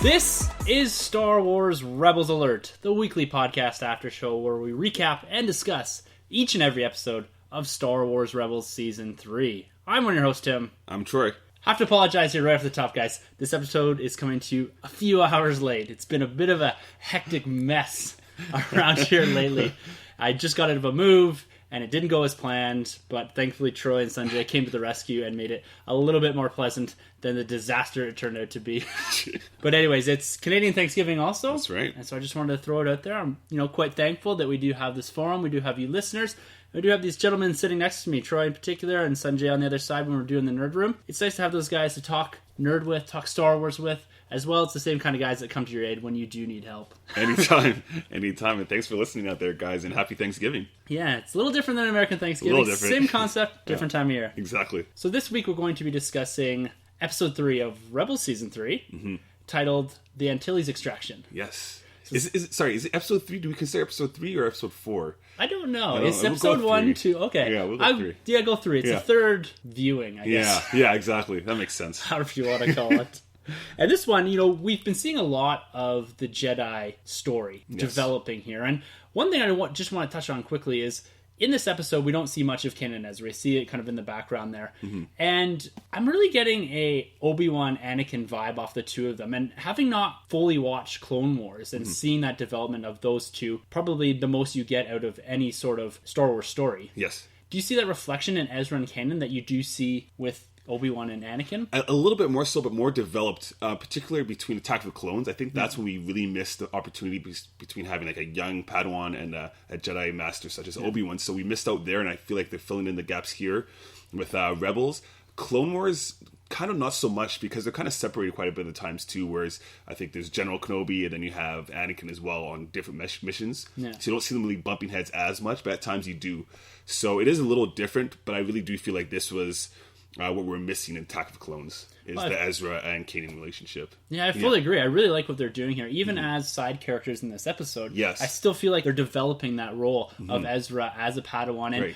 This is Star Wars Rebels Alert, the weekly podcast after show where we recap and discuss each and every episode of Star Wars Rebels Season 3. I'm one of your hosts, Tim. I'm Troy. I have to apologize here right off the top, guys. This episode is coming to you a few hours late. It's been a bit of a hectic mess around here lately. I just got out of a move, and it didn't go as planned, but thankfully Troy and Sanjay came to the rescue and made it a little bit more pleasant than the disaster it turned out to be. But anyways, it's Canadian Thanksgiving also. That's right. And so I just wanted to throw it out there. I'm quite thankful that we do have this forum. We do have you listeners. We do have these gentlemen sitting next to me, Troy in particular, and Sanjay on the other side when we're doing the Nerd Room. It's nice to have those guys to talk nerd with, talk Star Wars with, as well as the same kind of guys that come to your aid when you do need help. Anytime. And thanks for listening out there, guys, and happy Thanksgiving. Yeah, it's a little different than American Thanksgiving. A little different. Same concept, different time of year. Exactly. So this week we're going to be discussing Episode 3 of Rebels Season 3, titled The Antilles Extraction. Yes. Is it episode 3? Do we consider episode 3 or episode 4? I don't know. It's episode 1, 2? Okay. Yeah, we'll go 3. Yeah, go 3. It's a third viewing, I guess. Yeah, exactly. That makes sense. However you want to call it. And this one, we've been seeing a lot of the Jedi story developing here. And one thing I just want to touch on quickly is, in this episode, we don't see much of Kanan and Ezra. We see it kind of in the background there. And I'm really getting a Obi-Wan Anakin vibe off the two of them. And having not fully watched Clone Wars and seeing that development of those two, probably the most you get out of any sort of Star Wars story. Yes. Do you see that reflection in Ezra and Kanan that you do see with Obi-Wan and Anakin? A little bit more so, but more developed, particularly between Attack of the Clones. I think that's when we really missed the opportunity between having like a young Padawan and a Jedi Master such as Obi-Wan. So we missed out there, and I feel like they're filling in the gaps here with Rebels. Clone Wars, kind of not so much, because they're kind of separated quite a bit of the times too, whereas I think there's General Kenobi and then you have Anakin as well on different missions. So you don't see them really bumping heads as much, but at times you do. So it is a little different, but I really do feel like this was what we're missing in Attack of the Clones is the Ezra and Kanan relationship. Yeah, I fully agree. I really like what they're doing here. Even as side characters in this episode, I still feel like they're developing that role of Ezra as a Padawan and,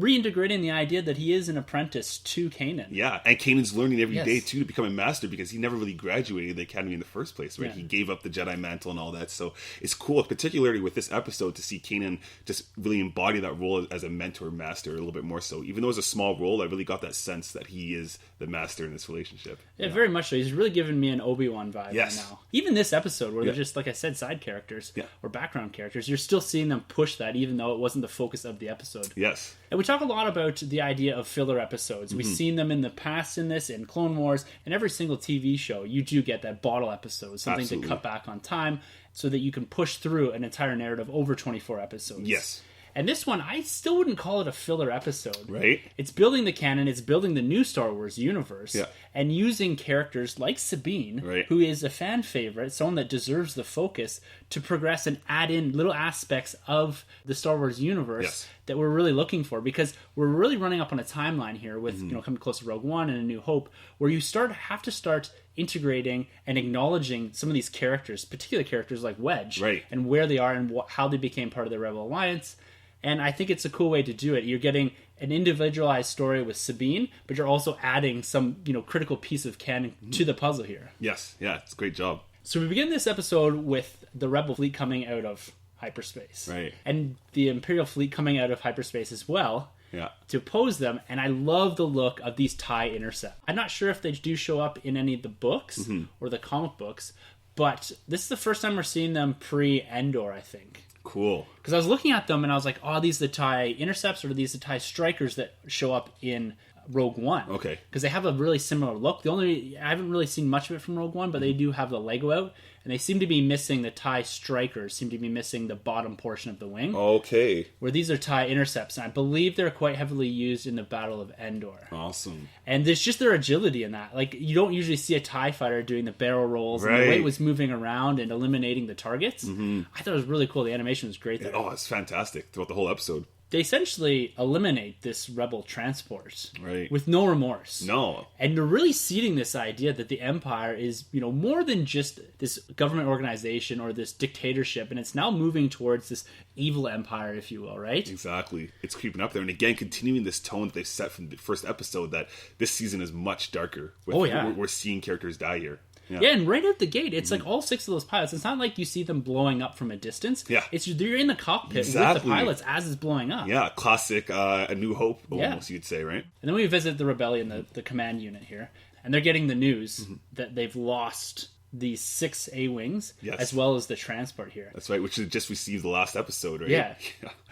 reintegrating the idea that he is an apprentice to Kanan. Yeah, and Kanan's learning every day, too, to become a master, because he never really graduated the Academy in the first place, right? He gave up the Jedi mantle and all that, so it's cool, particularly with this episode, to see Kanan just really embody that role as a mentor master a little bit more so. Even though it's a small role, I really got that sense that he is the master in this relationship. Yeah, very much so. He's really giving me an Obi-Wan vibe right now. Even this episode, where they're just, like I said, side characters or background characters, you're still seeing them push that, even though it wasn't the focus of the episode. Yes. And we talk a lot about the idea of filler episodes. We've seen them in the past in this, in Clone Wars, and every single TV show, you do get that bottle episode, something to cut back on time, so that you can push through an entire narrative over 24 episodes. Yes. And this one, I still wouldn't call it a filler episode. Right. It's building the canon, it's building the new Star Wars universe, and using characters like Sabine, who is a fan favorite, someone that deserves the focus, to progress and add in little aspects of the Star Wars universe that we're really looking for, because we're really running up on a timeline here with, coming close to Rogue One and A New Hope, where you have to start integrating and acknowledging some of these characters, particular characters like Wedge, and where they are and how they became part of the Rebel Alliance. And I think it's a cool way to do it. You're getting an individualized story with Sabine, but you're also adding some, critical piece of canon to the puzzle here. Yes, yeah, it's a great job. So we begin this episode with the Rebel fleet coming out of hyperspace. Right. And the Imperial fleet coming out of hyperspace as well. Yeah. To oppose them, and I love the look of these TIE intercepts. I'm not sure if they do show up in any of the books or the comic books, but this is the first time we're seeing them pre-Endor, I think. Cool. Because I was looking at them and I was like, oh, these are the TIE intercepts, or are these the TIE strikers that show up in Rogue One? Okay. Because they have a really similar look. I haven't really seen much of it from Rogue One, but they do have the Lego out, and they seem to be missing the TIE strikers, seem to be missing the bottom portion of the wing. Okay. Where these are TIE intercepts, and I believe they're quite heavily used in the Battle of Endor. Awesome. And there's just their agility in that. Like, you don't usually see a TIE fighter doing the barrel rolls, and the way it was moving around and eliminating the targets. I thought it was really cool. The animation was great there. Oh, it's fantastic throughout the whole episode. They essentially eliminate this rebel transport with no remorse. No. And they're really seeding this idea that the Empire is, more than just this government organization or this dictatorship, and it's now moving towards this evil empire, if you will, right? Exactly. It's creeping up there. And again, continuing this tone that they've set from the first episode, that this season is much darker. We're seeing characters die here. Yeah, and right out the gate, it's like all 6 of those pilots. It's not like you see them blowing up from a distance. Yeah. It's you're in the cockpit with the pilots as it's blowing up. Yeah, classic A New Hope, almost, you'd say, right? And then we visit the Rebellion, the command unit here, and they're getting the news that they've lost the 6 A-Wings, as well as the transport here. That's right, which we just received the last episode, right? Yeah.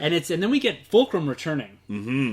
And then we get Fulcrum returning,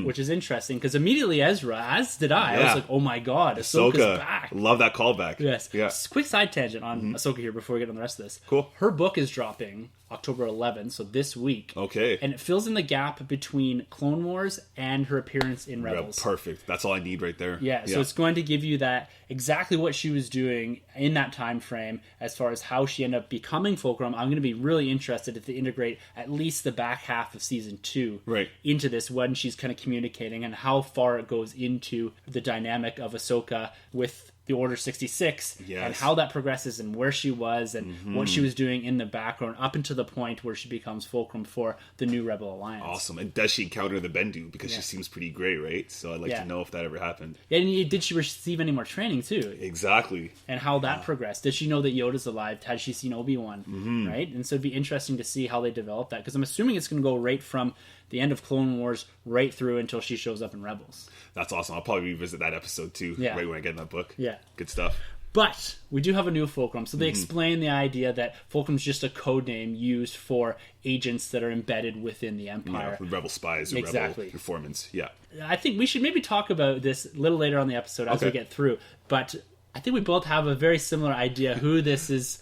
which is interesting, because immediately Ezra, as did I was like, oh my god, Ahsoka's back. Love that callback. Yes. Yeah. Quick side tangent on Ahsoka here before we get on the rest of this. Cool. Her book is dropping October 11th, so this week. Okay. And it fills in the gap between Clone Wars and her appearance in Rebels. Perfect. That's all I need right there. Yeah, so it's going to give you that exactly what she was doing in that time frame as far as how she ended up becoming Fulcrum. I'm going to be really interested if they integrate at least the back half of season 2 into this, when she's kind of communicating and how far it goes into the dynamic of Ahsoka with the Order 66 and how that progresses and where she was and what she was doing in the background up until the point where she becomes Fulcrum for the new Rebel Alliance. Awesome. And does she encounter the Bendu? Because she seems pretty great, right? So I'd like to know if that ever happened. Yeah, and did she receive any more training too? Exactly. And how that progressed. Did she know that Yoda's alive? Had she seen Obi-Wan? Right? And so it'd be interesting to see how they develop that, because I'm assuming it's going to go right from the end of Clone Wars right through until she shows up in Rebels. That's awesome. I'll probably revisit that episode too, right when I get in that book. Yeah. Good stuff. But we do have a new Fulcrum. So they explain the idea that Fulcrum's just a code name used for agents that are embedded within the Empire. Yeah, rebel spies or rebel informants. Yeah. I think we should maybe talk about this a little later on the episode as we get through. But I think we both have a very similar idea who this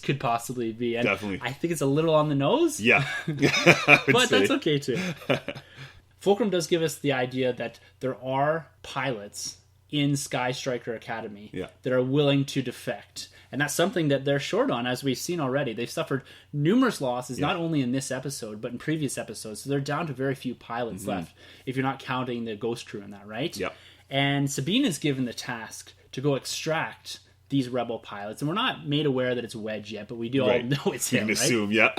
could possibly be. And definitely. I think it's a little on the nose. Yeah. But that's okay too. Fulcrum does give us the idea that there are pilots in Sky Striker Academy that are willing to defect. And that's something that they're short on, as we've seen already. They've suffered numerous losses, not only in this episode, but in previous episodes. So they're down to very few pilots left, if you're not counting the Ghost Crew in that, right? Yep. And Sabine is given the task to go extract these rebel pilots. And we're not made aware that it's Wedge yet, but we do all know it's him, you can assume, yeah.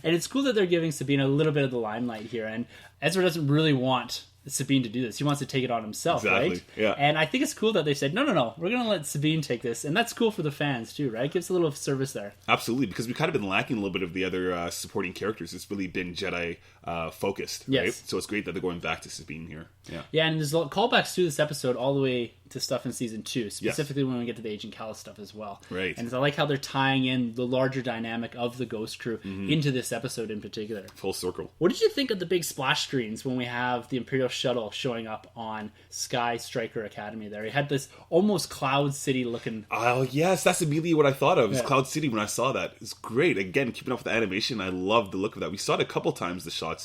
And it's cool that they're giving Sabine a little bit of the limelight here. And Ezra doesn't really want Sabine to do this. He wants to take it on himself, right? Yeah. And I think it's cool that they said, no, we're going to let Sabine take this. And that's cool for the fans, too, right? It gives a little service there. Absolutely, because we've kind of been lacking a little bit of the other supporting characters. It's really been Jedi focused, right? So it's great that they're going back to Sabine here. Yeah, and there's callbacks to this episode all the way to stuff in season 2, specifically when we get to the Agent Kallus stuff as well. Right. And I like how they're tying in the larger dynamic of the Ghost Crew into this episode in particular. Full circle. What did you think of the big splash screens when we have the Imperial shuttle showing up on Sky Striker Academy there? He had this almost Cloud City looking... Oh, yes, that's immediately what I thought of. It's Cloud City when I saw that. It's great. Again, keeping up with the animation, I love the look of that. We saw it a couple times, the shot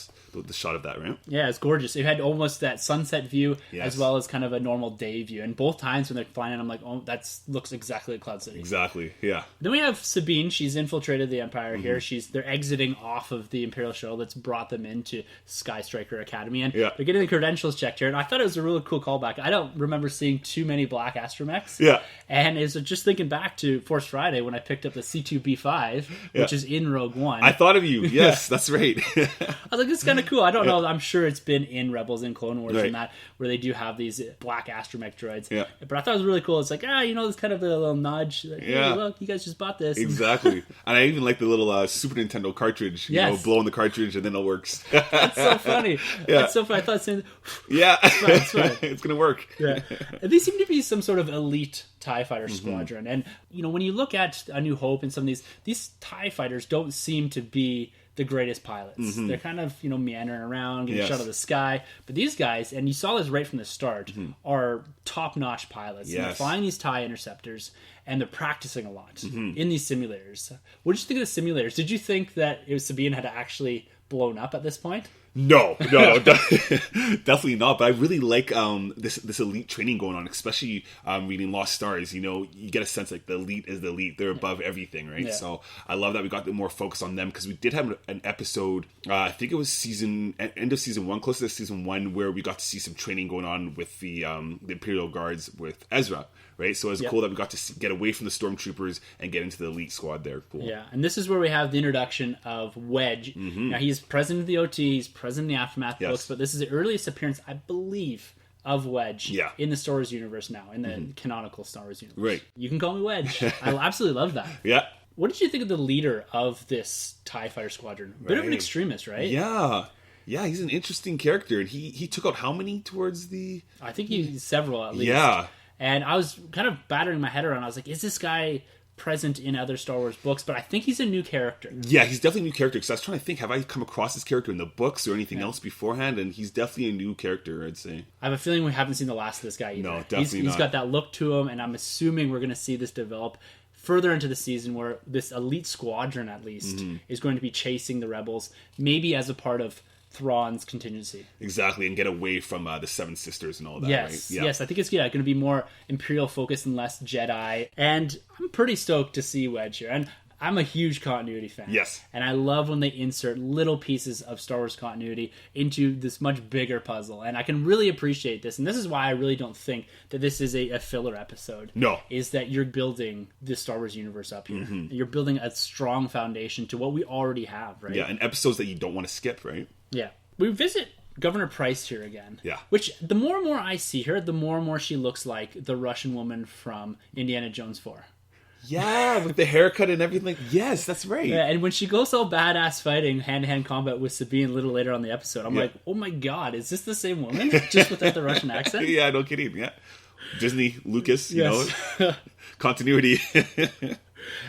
of that, right? Yeah, it's gorgeous. It had almost that sunset view as well as kind of a normal day view. And both times when they're flying in, I'm like, oh, that looks exactly like Cloud City. Exactly, yeah. Then we have Sabine. She's infiltrated the Empire here. They're exiting off of the Imperial shuttle that's brought them into Sky Striker Academy. And they're getting the credentials checked here. And I thought it was a really cool callback. I don't remember seeing too many black astromechs. Yeah. And it's just thinking back to Force Friday when I picked up the C2B5, which is in Rogue One. I thought of you. Yes, that's right. I was like, it's kind of cool. I don't know. I'm sure it's been in Rebels and Clone Wars and that, where they do have these black astromech droids. Yeah. But I thought it was really cool. It's like, it's kind of a little nudge. Like, hey, look, you guys just bought this. Exactly. And I even like the little Super Nintendo cartridge. You know, blowing the cartridge and then it works. That's so funny. That's so funny. I thought saying, it's fine. It's going to work. Yeah. And these seem to be some sort of elite TIE fighter squadron. And, when you look at A New Hope and some of these TIE fighters don't seem to be the greatest pilots. They're kind of, meandering around, getting shot out of the sky. But these guys, and you saw this right from the start, are top-notch pilots. Yes. And they're flying these TIE interceptors, and they're practicing a lot in these simulators. What did you think of the simulators? Did you think that Sabine had actually blown up at this point? No, definitely not. But I really like this elite training going on, especially reading Lost Stars. You get a sense like the elite is the elite; they're above everything, right? Yeah. So I love that we got more focus on them, because we did have an episode. I think it was end of season 1, close to season 1, where we got to see some training going on with the Imperial Guards with Ezra. Right, so it's cool that we got to get away from the stormtroopers and get into the elite squad there. Cool. Yeah, and this is where we have the introduction of Wedge. Now, he's present in the OT, he's present in the Aftermath books, but this is the earliest appearance, I believe, of Wedge in the Star Wars universe now, in the canonical Star Wars universe. Right. You can call me Wedge. I absolutely love that. Yeah. What did you think of the leader of this TIE Fighter squadron? Bit of an extremist, right? Yeah. Yeah, he's an interesting character. And he took out how many towards the... I think he's several at least. Yeah. And I was kind of battering my head around. I was like, is this guy present in other Star Wars books? But I think he's a new character. Yeah, he's definitely a new character. Because I was trying to think, have I come across this character in the books or anything else beforehand? And he's definitely a new character, I'd say. I have a feeling we haven't seen the last of this guy either. No, definitely not. He's got that look to him, and I'm assuming we're going to see this develop further into the season, where this elite squadron, at least, is going to be chasing the rebels, maybe as a part of Thrawn's contingency. Exactly, and get away from the Seven Sisters and all that, yes, right? Yeah. Yes, I think it's going to be more Imperial focused and less Jedi. And I'm pretty stoked to see Wedge here. And I'm a huge continuity fan. Yes. And I love when they insert little pieces of Star Wars continuity into this much bigger puzzle. And I can really appreciate this. And this is why I really don't think that this is a filler episode. No. Is that you're building the Star Wars universe up here. You're building a strong foundation to what we already have, right? Yeah, and episodes that you don't want to skip, right? Yeah. We visit Governor Price here again. Yeah. Which, the more and more I see her, the more and more she looks like the Russian woman from Indiana Jones 4. Yeah, with the haircut and everything. Yes, that's right. Yeah, and when she goes all badass fighting hand-to-hand combat with Sabine a little later on the episode, I'm like, oh my god, is this the same woman? Just without the Russian accent? Yeah, no kidding. Yeah. Disney, Lucas, you know, continuity.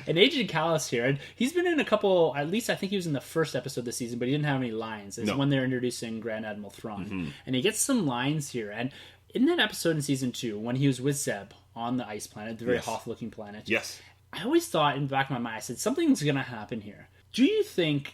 And Agent Kallus here, and he's been in a couple, at least I think he was in the first episode this season, but he didn't have any lines. It's when they're introducing Grand Admiral Thrawn. And he gets some lines here. And in that episode in season 2, when he was with Zeb on the ice planet, the very Hoth-looking planet, I always thought in the back of my mind, I said, something's going to happen here. Do you think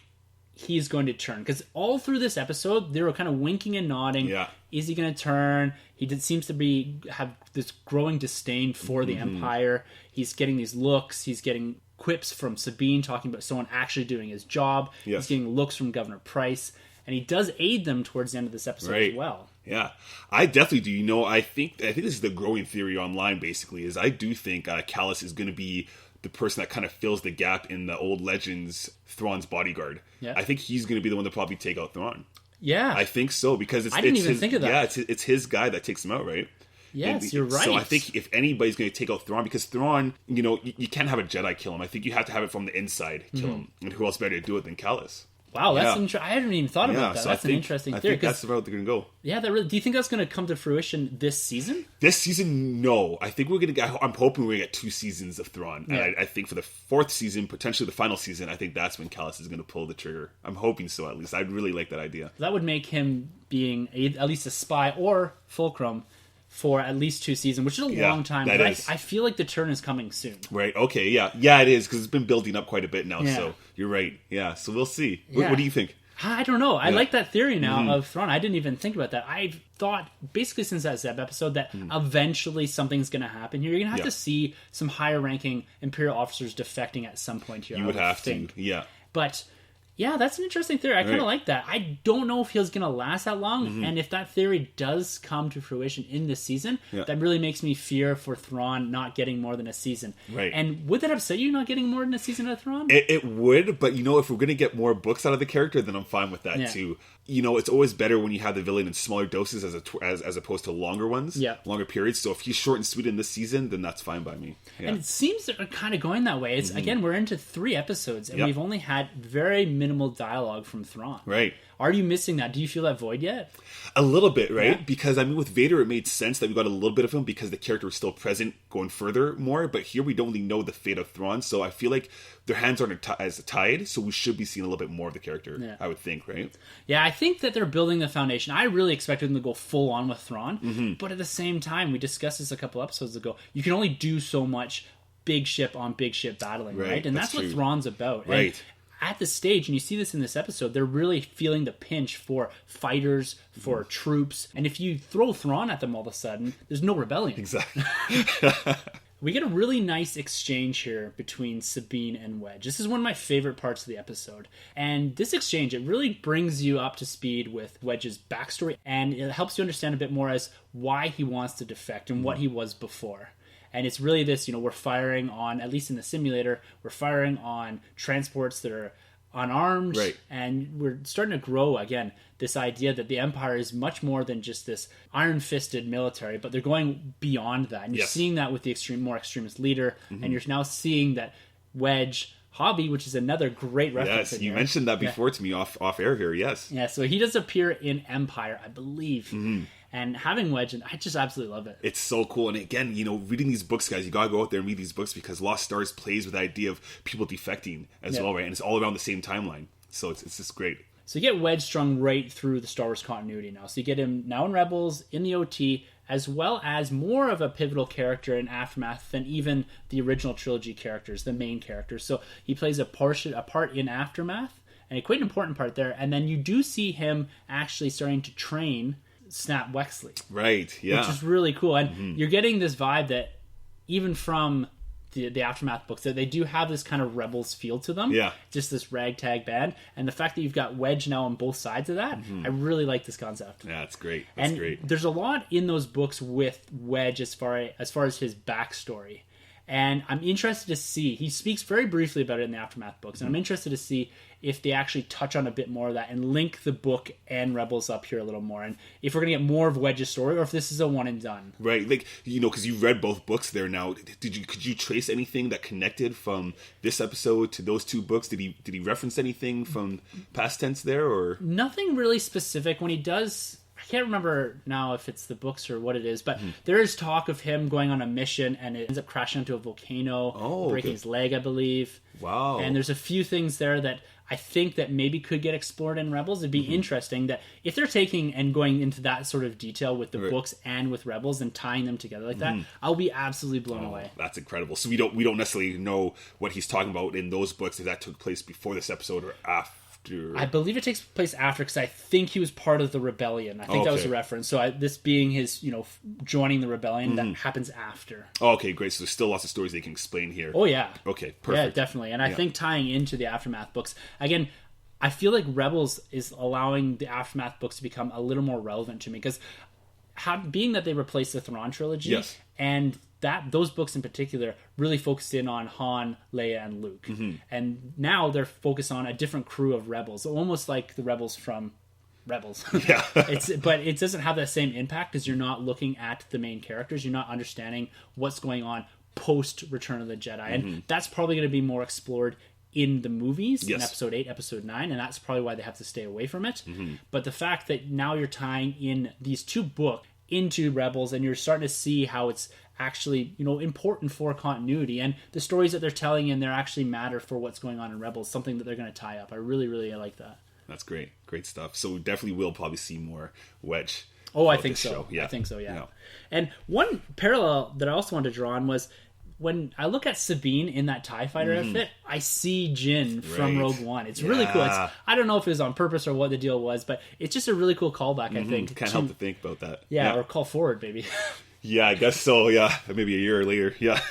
he's going to turn? Because all through this episode, they were kind of winking and nodding. Yeah. Is he going to turn? He seems to have this growing disdain for the Empire. He's getting these looks. He's getting quips from Sabine talking about someone actually doing his job. Yes. He's getting looks from Governor Price. And he does aid them towards the end of this episode as well. Yeah, I definitely do. You know, I think this is the growing theory online, basically, is I do think Kallus is going to be the person that kind of fills the gap in the old Legends Thrawn's bodyguard. Yeah. I think he's going to be the one to probably take out Thrawn. Yeah. I think so, because I didn't even think of that. Yeah, it's his guy that takes him out, right? Yes, you're right. So I think if anybody's going to take out Thrawn, because Thrawn, you know, you can't have a Jedi kill him. I think you have to have it from the inside kill him. And who else better to do it than Kallus? Wow, that's I hadn't even thought about that. So that's an interesting theory. I think that's the route they're going to go. Yeah, do you think that's going to come to fruition this season? This season, no. I think we're going to get. I'm hoping we're going to get 2 seasons of Thrawn. Yeah. And I think for the 4th season, potentially the final season, I think that's when Kallus is going to pull the trigger. I'm hoping so, at least. I'd really like that idea. That would make him being at least a spy or fulcrum for at least 2 seasons, which is a long time. But I feel like the turn is coming soon. Right, okay, yeah. Yeah, it is, because it's been building up quite a bit now, so you're right. Yeah, so we'll see. What do you think? I don't know. I like that theory now of Thrawn. I didn't even think about that. I've thought, basically since that Zeb episode, that eventually something's going to happen here. You're going to have to see some higher-ranking Imperial officers defecting at some point here. You would have to, yeah. But yeah, that's an interesting theory. I kind of like that. I don't know if he's going to last that long, and if that theory does come to fruition in this season, that really makes me fear for Thrawn not getting more than a season. Right. And would that upset you, not getting more than a season of Thrawn? It would, but you know, if we're going to get more books out of the character, then I'm fine with that too. You know, it's always better when you have the villain in smaller doses as opposed to longer ones, longer periods. So if he's short and sweet in this season, then that's fine by me. Yeah. And it seems they're kind of going that way. It's again, we're into 3 episodes, and we've only had very minimal dialogue from Thrawn. Right. Are you missing that? Do you feel that void yet? A little bit, right? Yeah. Because, I mean, with Vader, it made sense that we got a little bit of him because the character was still present going further more. But here we don't really know the fate of Thrawn. So I feel like their hands aren't as tied. So we should be seeing a little bit more of the character, I would think, right? Yeah, I think that they're building the foundation. I really expected them to go full on with Thrawn. But at the same time, we discussed this a couple episodes ago. You can only do so much big ship on big ship battling, right? And that's what Thrawn's about. Right. And at the stage, and you see this in this episode, they're really feeling the pinch for fighters, for troops. And if you throw Thrawn at them all of a sudden, there's no rebellion. Exactly. We get a really nice exchange here between Sabine and Wedge. This is one of my favorite parts of the episode. And this exchange, it really brings you up to speed with Wedge's backstory, and it helps you understand a bit more as why he wants to defect and what he was before. And it's really this, we're firing on, at least in the simulator, we're firing on transports that are unarmed, right. and we're starting to grow again this idea that the Empire is much more than just this iron-fisted military, but they're going beyond that, and you're seeing that with the more extremist leader, and you're now seeing that Wedge, Hobby, which is another great reference. Yes, you mentioned that before to me off air here. Yes, yeah. So he does appear in Empire, I believe. And having Wedge, and I just absolutely love it. It's so cool. And again, reading these books, guys, you gotta go out there and read these books, because Lost Stars plays with the idea of people defecting as well, right? And it's all around the same timeline. So it's just great. So you get Wedge strung right through the Star Wars continuity now. So you get him now in Rebels, in the OT, as well as more of a pivotal character in Aftermath than even the original trilogy characters, the main characters. So he plays a part in Aftermath, and a quite important part there. And then you do see him actually starting to train Snap Wexley. Right, yeah. Which is really cool. And you're getting this vibe that even from the Aftermath books, that they do have this kind of Rebels feel to them. Yeah. Just this ragtag band. And the fact that you've got Wedge now on both sides of that, I really like this concept. Yeah, it's great. That's great. There's a lot in those books with Wedge as far as his backstory. And I'm interested to see, he speaks very briefly about it in the Aftermath books, and I'm interested to see if they actually touch on a bit more of that and link the book and Rebels up here a little more, and if we're going to get more of Wedge's story, or if this is a one and done. Right, like, because you read both books there now, could you trace anything that connected from this episode to those two books? Did he reference anything from past tense there, or? Nothing really specific. When he does, I can't remember now if it's the books or what it is, but there is talk of him going on a mission and it ends up crashing into a volcano, breaking his leg, I believe. Wow. And there's a few things there that I think that maybe could get explored in Rebels. It'd be interesting that if they're taking and going into that sort of detail with the books and with Rebels and tying them together like that, I'll be absolutely blown away. That's incredible. So we don't necessarily know what he's talking about in those books, if that took place before this episode or after. I believe it takes place after, because I think he was part of the rebellion. I think that was a reference. So this being his, joining the rebellion, that happens after. Oh, okay, great. So there's still lots of stories they can explain here. Oh, yeah. Okay, perfect. Yeah, definitely. And I think tying into the Aftermath books, again, I feel like Rebels is allowing the Aftermath books to become a little more relevant to me, because being that they replaced the Thrawn trilogy, and those books in particular really focused in on Han, Leia, and Luke. And now they're focused on a different crew of rebels, almost like the rebels from Rebels. Yeah. But it doesn't have that same impact, because you're not looking at the main characters. You're not understanding what's going on post Return of the Jedi. And that's probably going to be more explored in the movies, in episode 8, episode 9, and that's probably why they have to stay away from it. But the fact that now you're tying in these two books into Rebels, and you're starting to see how it's actually, important for continuity, and the stories that they're telling in there actually matter for what's going on in Rebels, something that they're going to tie up. I really, really like that. That's great. Great stuff. So we definitely will probably see more Wedge. Oh, I think so. Yeah. I think so, yeah. And one parallel that I also wanted to draw on was, when I look at Sabine in that TIE fighter outfit, I see Jyn from Rogue One. It's really cool. I don't know if it was on purpose or what the deal was, but it's just a really cool callback, I think. Can't help to think about that. Yeah, or call forward, maybe. Yeah, I guess so, yeah. Maybe a year later, yeah.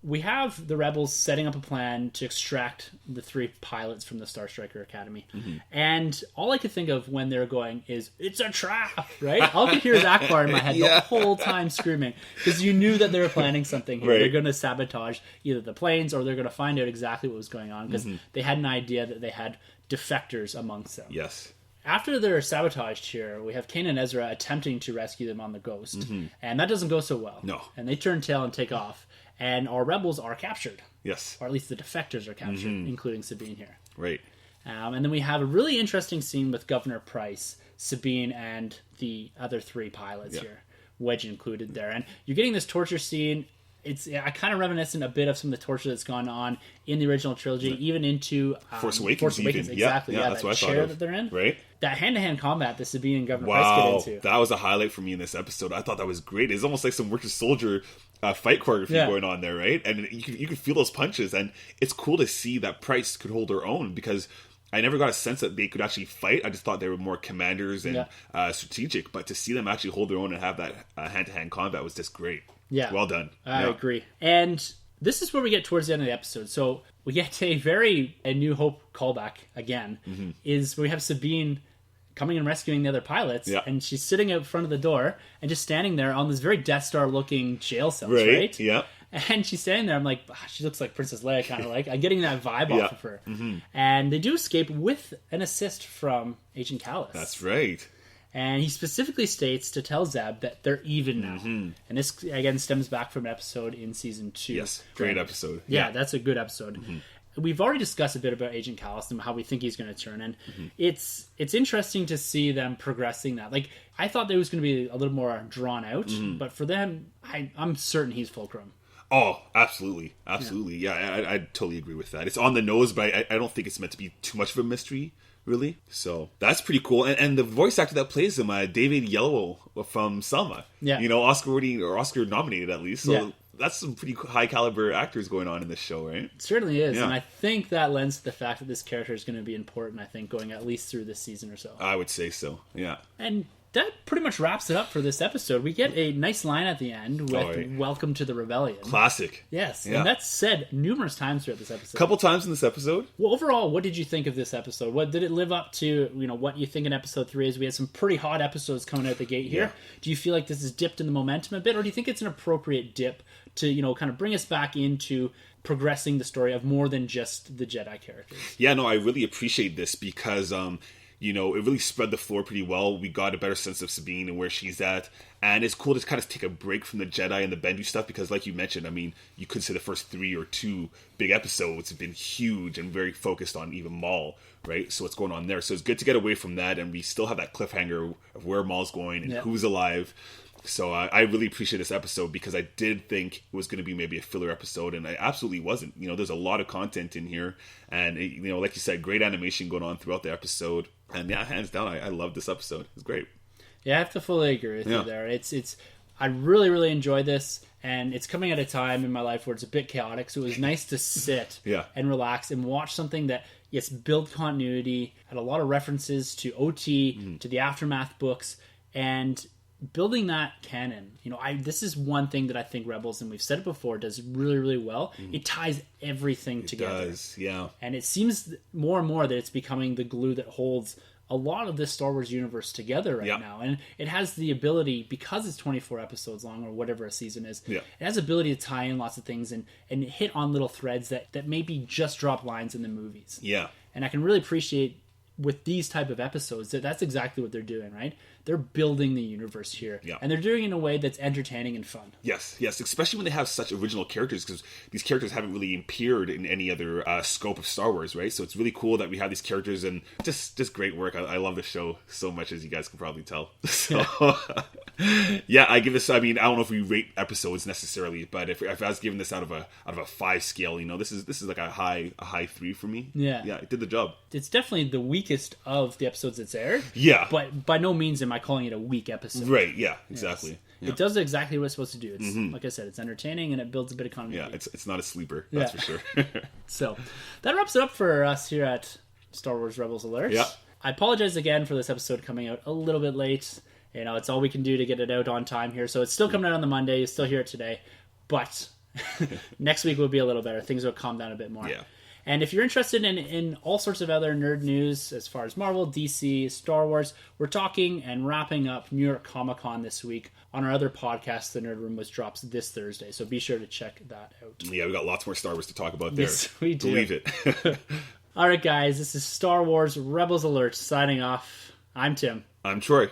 We have the Rebels setting up a plan to extract the 3 pilots from the Star Striker Academy. And all I could think of when they're going is, it's a trap, right? All I could hear is Akbar in my head the whole time screaming. Because you knew that they were planning something here. They're going to sabotage either the planes, or they're going to find out exactly what was going on. Because they had an idea that they had defectors amongst them. Yes. After they're sabotaged here, we have Kanan and Ezra attempting to rescue them on the Ghost. And that doesn't go so well. No. And they turn tail and take off. And our rebels are captured. Yes. Or at least the defectors are captured, including Sabine here. Right. And then we have a really interesting scene with Governor Price, Sabine, and the other 3 pilots here, Wedge included there. And you're getting this torture scene. It's kind of reminiscent a bit of some of the torture that's gone on in the original trilogy, even into Force Awakens. Exactly. Yeah, that's what I thought of. That they're in. Right. That hand-to-hand combat that Sabine and Governor Price get into. That was a highlight for me in this episode. I thought that was great. It's almost like some Winter Soldier fight choreography going on there, right? And you can feel those punches, and it's cool to see that Price could hold her own, because I never got a sense that they could actually fight. I just thought they were more commanders and strategic, but to see them actually hold their own and have that hand-to-hand combat was just great. Yeah. Well done. I agree. And this is where we get towards the end of the episode. So we get a New Hope callback again, is we have Sabine coming and rescuing the other pilots, and she's sitting out front of the door and just standing there on this very Death Star looking jail cells, right? Yeah. And she's standing there. I'm like, she looks like Princess Leia, kind of like. I'm getting that vibe off of her. Mm-hmm. And they do escape with an assist from Agent Kallus. That's right. And he specifically states to tell Zeb that they're even now. Mm-hmm. And this, again, stems back from an episode in season 2. Yes, great episode. Yeah, that's a good episode. Mm-hmm. We've already discussed a bit about Agent Kallus and how we think he's going to turn. And it's interesting to see them progressing that. Like, I thought that it was going to be a little more drawn out. But for them, I'm certain he's Fulcrum. Oh, absolutely. Absolutely. Yeah, I totally agree with that. It's on the nose, but I don't think it's meant to be too much of a mystery, really. So that's pretty cool. And the voice actor that plays him, David Yellow from Selma. Yeah. You know, Oscar nominated at least. So that's some pretty high caliber actors going on in this show, right? It certainly is. Yeah. And I think that lends to the fact that this character is going to be important, I think, going at least through this season or so. I would say so, yeah. And that pretty much wraps it up for this episode. We get a nice line at the end with "Welcome to the Rebellion." Classic. Yes, and that's said numerous times throughout this episode. A couple times in this episode. Well, overall, what did you think of this episode? What did it live up to? What you think in episode 3 is? We had some pretty hot episodes coming out the gate here. Yeah. Do you feel like this has dipped in the momentum a bit, or do you think it's an appropriate dip to kind of bring us back into progressing the story of more than just the Jedi characters? Yeah, no, I really appreciate this because it really spread the floor pretty well. We got a better sense of Sabine and where she's at. And it's cool to kind of take a break from the Jedi and the Bendu stuff because, like you mentioned, I mean, you could say the first 3 or 2 big episodes have been huge and very focused on even Maul, right? So what's going on there? So it's good to get away from that, and we still have that cliffhanger of where Maul's going and who's alive. So I really appreciate this episode because I did think it was going to be maybe a filler episode, and I absolutely wasn't. There's a lot of content in here, and like you said, great animation going on throughout the episode. And yeah, hands down, I love this episode. It's great. Yeah, I have to fully agree with you there. It's I really, really enjoyed this, and it's coming at a time in my life where it's a bit chaotic, so it was nice to sit and relax and watch something that, yes, built continuity, had a lot of references to OT, to the Aftermath books, and building that canon. This is one thing that I think Rebels, and we've said it before, does really, really well. It ties everything together. It does, yeah. And it seems more and more that it's becoming the glue that holds a lot of this Star Wars universe together right now. And it has the ability, because it's 24 episodes long, or whatever a season is, it has the ability to tie in lots of things and hit on little threads that maybe just drop lines in the movies. Yeah. And I can really appreciate with these type of episodes that's exactly what they're doing, right? They're building the universe here, and they're doing it in a way that's entertaining and fun. Yes, especially when they have such original characters, because these characters haven't really appeared in any other scope of Star Wars, right? So it's really cool that we have these characters, and just great work. I love the show so much, as you guys can probably tell. So I give this. I mean, I don't know if we rate episodes necessarily, but if I was giving this out of a 5 scale, this is like a high 3 for me. Yeah, it did the job. It's definitely the weakest of the episodes that's aired. Yeah, but by no means am I calling it a weak episode. Right, yeah, exactly. Yes. Yeah. It does exactly what it's supposed to do. It's like I said, it's entertaining and it builds a bit of continuity. Yeah, it's not a sleeper, that's for sure. So, that wraps it up for us here at Star Wars Rebels Alert. Yeah. I apologize again for this episode coming out a little bit late. It's all we can do to get it out on time here. So it's still coming out on the Monday. You still hear it today. But next week will be a little better. Things will calm down a bit more. Yeah. And if you're interested in all sorts of other nerd news as far as Marvel, DC, Star Wars, we're talking and wrapping up New York Comic Con this week on our other podcast, The Nerd Room, which drops this Thursday. So be sure to check that out. Yeah, we got lots more Star Wars to talk about there. Yes, we do. Believe it. All right, guys, this is Star Wars Rebels Alert signing off. I'm Tim. I'm Troy.